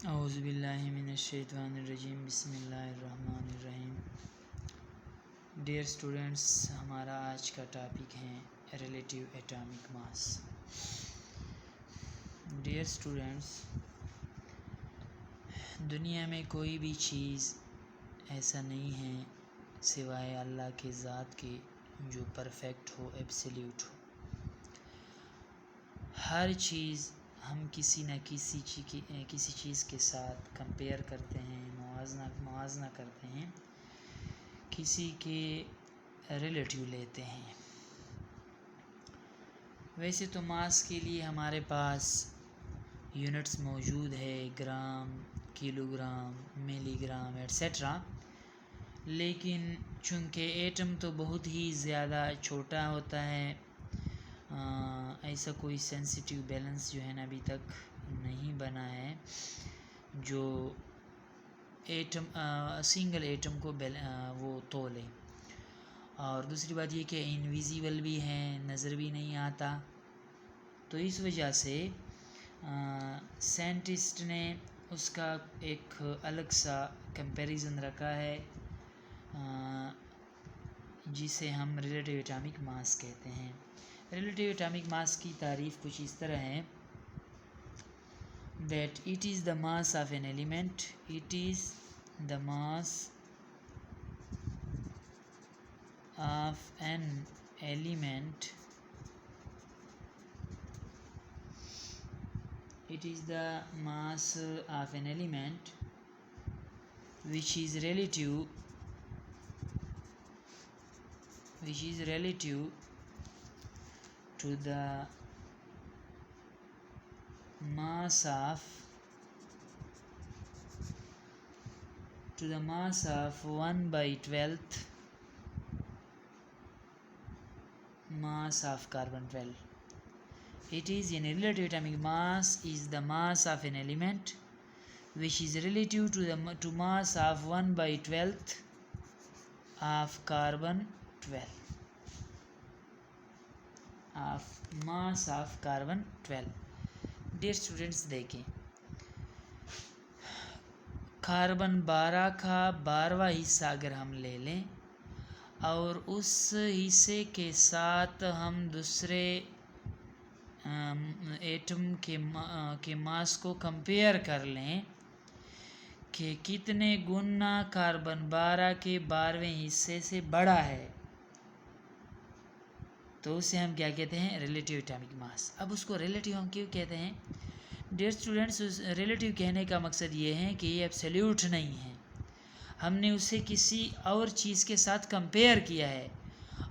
औज़ुबिल्लाहि मिनश्शैतानिर्रजीम बिस्मिल्लाहिर्रहमानिर्रहीम। Dear students, हमारा आज का टॉपिक है relative atomic mass. Dear students, दुनिया में कोई भी चीज़ ऐसा नहीं है सिवाय अल्लाह के ज़ात के जो परफेक्ट हो, एब्सोल्यूट हो। हर चीज़ हम किसी न किसी चीज़ के साथ कंपेयर करते हैं, मुआवजा करते हैं, किसी के रिलेटिव लेते हैं। वैसे तो मास के लिए हमारे पास यूनिट्स मौजूद है, ग्राम, किलोग्राम, मिलीग्राम एट्सेट्रा। लेकिन चूँकि एटम तो बहुत ही ज़्यादा छोटा होता है, ऐसा कोई सेंसिटिव बैलेंस जो है ना अभी तक नहीं बना है जो एटम सिंगल एटम को वो तोले। और दूसरी बात ये कि इनविजिबल भी है, नज़र भी नहीं आता। तो इस वजह से साइंटिस्ट ने उसका एक अलग सा कंपैरिजन रखा है जिसे हम रिलेटिव एटॉमिक मास कहते हैं। रिलेटिव एटॉमिक मास की तारीफ़ कुछ इस तरह है that it is the mass of an element, it is the mass of an element, it is the mass of an element which is relative to the mass of 1/12th mass of carbon-12. It is in a relative atomic mass is the mass of an element which is relative to mass of 1/12th of carbon-12 of mass of carbon-12. Dear students, देखें, carbon 12 का 12वां हिस्सा अगर हम ले लें और उस हिस्से के साथ हम दूसरे एटम के मास को कंपेयर कर लें कि कितने गुना कार्बन 12 के 12वें हिस्से से बड़ा है, तो उसे हम क्या कहते हैं? रिलेटिव एटॉमिक मास। अब उसको रिलेटिव हम क्यों कहते हैं? डियर स्टूडेंट्स, उस रिलेटिव कहने का मकसद ये है कि ये एब्सोल्यूट नहीं है, हमने उसे किसी और चीज़ के साथ कंपेयर किया है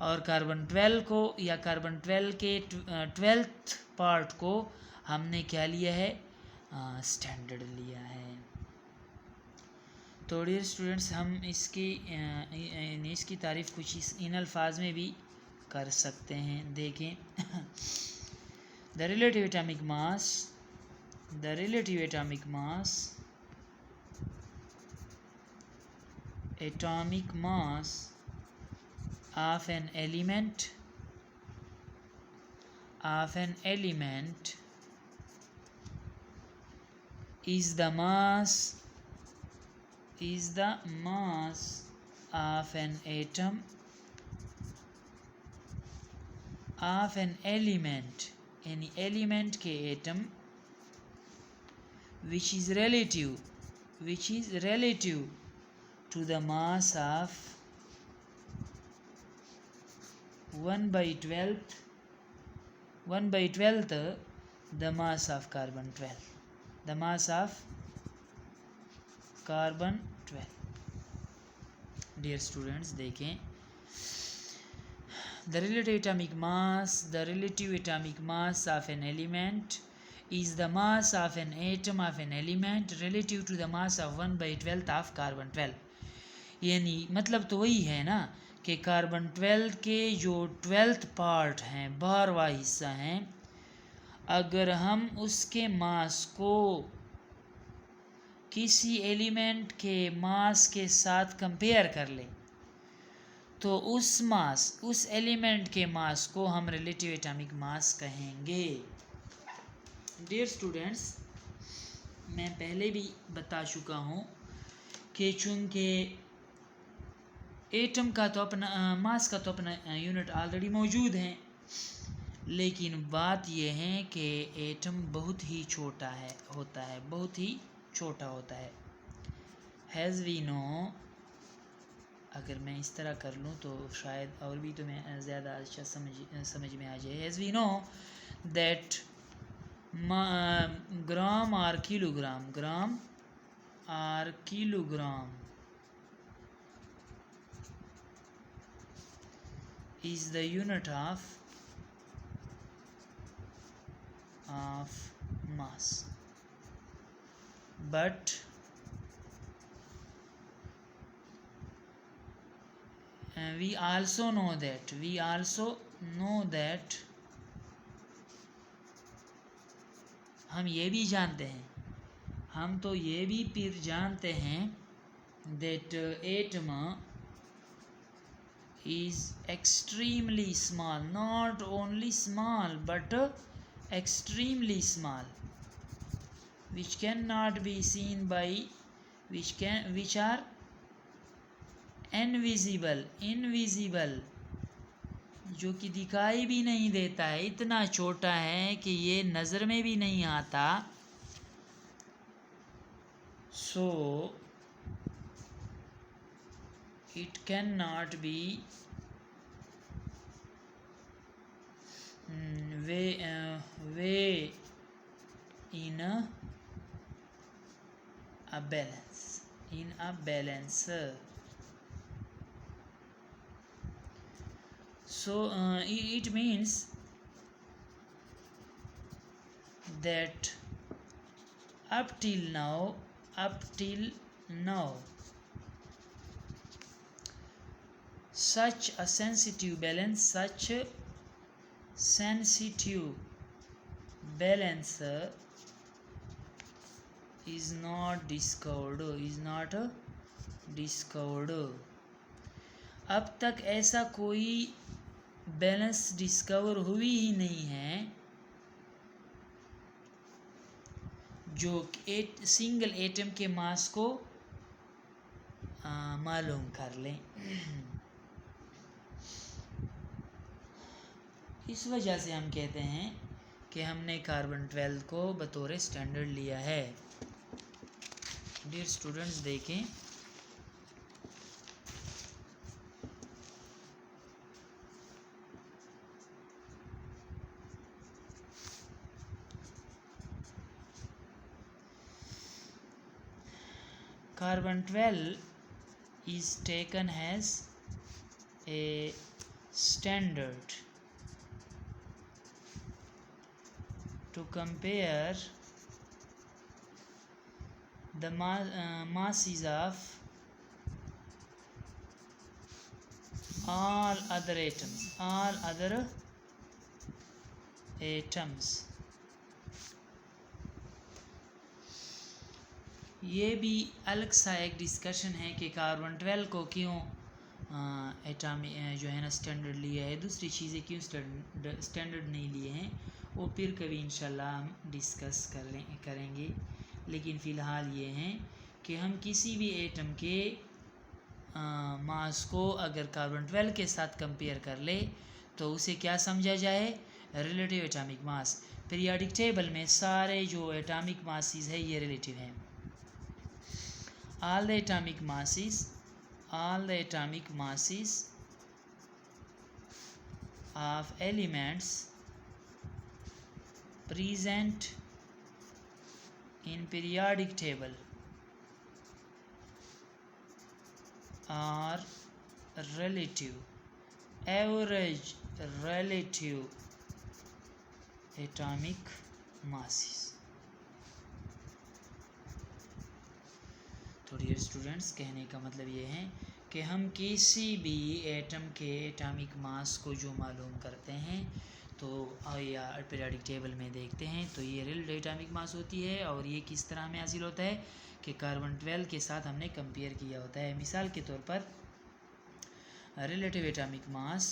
और कार्बन 12 को या कार्बन 12 के 12th पार्ट को हमने क्या लिया है? स्टैंडर्ड लिया है। तो डियर स्टूडेंट्स, हम इसकी तारीफ़ कुछ इन अल्फाज में भी कर सकते हैं। देखें, the relative atomic mass of an element is the mass of an atom of an element, any element के atom which is relative to the mass of 1/12th the mass of carbon-12. Dear students, देखें, the relative atomic mass of an element is the mass of an atom of an element relative to the mass of 1/12th of carbon-12. यानी मतलब तो वही है ना कि carbon 12 के जो 12th पार्ट हैं, 12वां हिस्सा हैं, अगर हम उसके मास को किसी एलिमेंट के मास के साथ कंपेयर कर लें तो उस एलिमेंट के मास को हम रिलेटिव एटॉमिक मास कहेंगे। डियर स्टूडेंट्स, मैं पहले भी बता चुका हूँ कि चूँकि एटम का तो अपना मास का तो अपना यूनिट ऑलरेडी मौजूद है, लेकिन बात यह है कि एटम बहुत ही छोटा होता है, बहुत ही छोटा होता है। हैज़ वी नो, अगर मैं इस तरह कर लूँ तो शायद और भी तो मैं ज़्यादा अच्छा समझ में आ जाए। हैज़ वी नो दैट ग्राम और किलोग्राम, ग्राम और kilogram is the unit of mass, but we also know that हम ये भी जानते हैं, हम तो ये भी फिर जानते हैं that atom is extremely small, not only small but extremely small, which cannot be seen by which are invisible, जो कि दिखाई भी नहीं देता है, इतना छोटा है कि ये नज़र में भी नहीं आता। So it cannot be weigh in a balance. So it means that up till now such a sensitive balance is not discovered. अब तक ऐसा कोई बैलेंस डिस्कवर हुई ही नहीं है जो सिंगल एटम के मास को मालूम कर लें। इस वजह से हम कहते हैं कि हमने कार्बन 12 को बतौर स्टैंडर्ड लिया है। डियर स्टूडेंट्स, देखें carbon 12 is taken as a standard to compare the masses of all other atoms. ये भी अलग सा एक डिस्कशन है कि कार्बन 12 को क्यों एटॉमिक जो है ना स्टैंडर्ड लिया है, दूसरी चीज़ें क्यों स्टैंडर्ड नहीं लिए हैं, वो फिर कभी इंशाल्लाह हम डिस्कस करेंगे। लेकिन फ़िलहाल ये हैं कि हम किसी भी एटम के मास को अगर कार्बन 12 के साथ कंपेयर कर ले तो उसे क्या समझा जाए, रिलेटिव एटॉमिक मास। पीरियोडिक टेबल में सारे जो एटॉमिक मासेस है ये रिलेटिव हैं। all the atomic masses of elements present in periodic table are average relative atomic masses। तो डियर स्टूडेंट्स, कहने का मतलब ये है कि हम किसी भी एटम के एटॉमिक मास को जो मालूम करते हैं तो या पीरियोडिक टेबल में देखते हैं तो ये रिलेटिव एटॉमिक मास होती है। और ये किस तरह में हासिल होता है कि कार्बन 12 के साथ हमने कंपेयर किया होता है। मिसाल के तौर पर relative atomic mass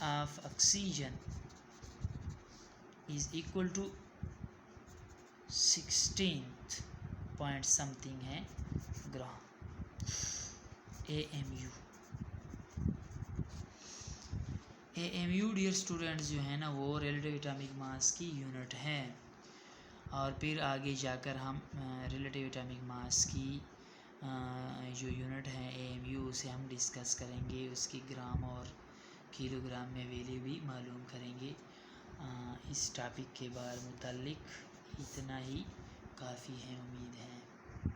of oxygen is equal to 16 point something है ग्राम AMU डियर स्टूडेंट्स जो है ना वो रिलेटिव एटॉमिक मास की यूनिट है। और फिर आगे जाकर हम रिलेटिव एटॉमिक मास की जो यूनिट है AMU उसे हम डिस्कस करेंगे, उसकी ग्राम और किलोग्राम में वैल्यू भी मालूम करेंगे। इस टॉपिक के बारे मुतालिक इतना ही काफ़ी है, उम्मीद है